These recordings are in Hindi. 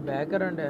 बैक करन डे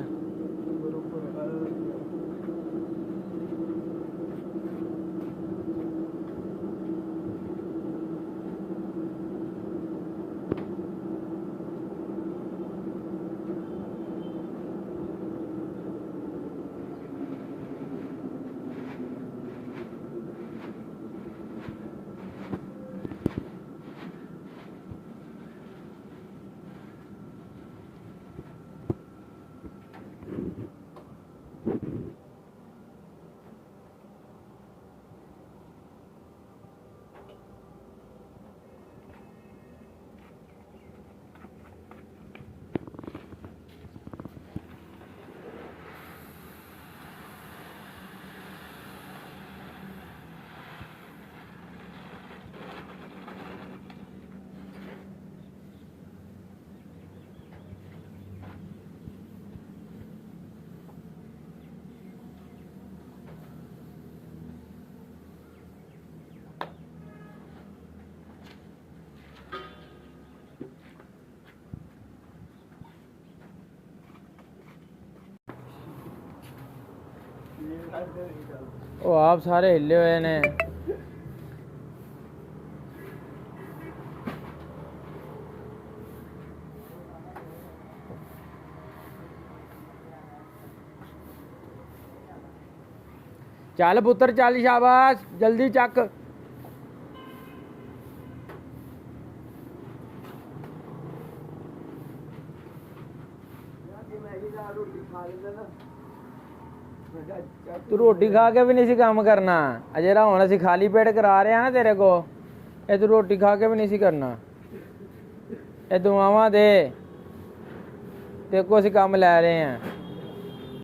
ਉਹ ਆਪ ਸਾਰੇ ਹਿੱਲੇ ਹੋਏ ਨੇ। ਚੱਲ ਪੁੱਤਰ ਚੱਲ, ਸ਼ਾਬਾਸ਼, ਜਲਦੀ ਚੱਕ। तू रोटी खा के भी नहीं सी काम करना अजे हुण असीं खाली पेट करा रहे हैं ना तेरे को। ये तू रोटी खा के भी नहीं सी करना। ये दुआवां दे, तेरे को असीं काम लै रहे हैं।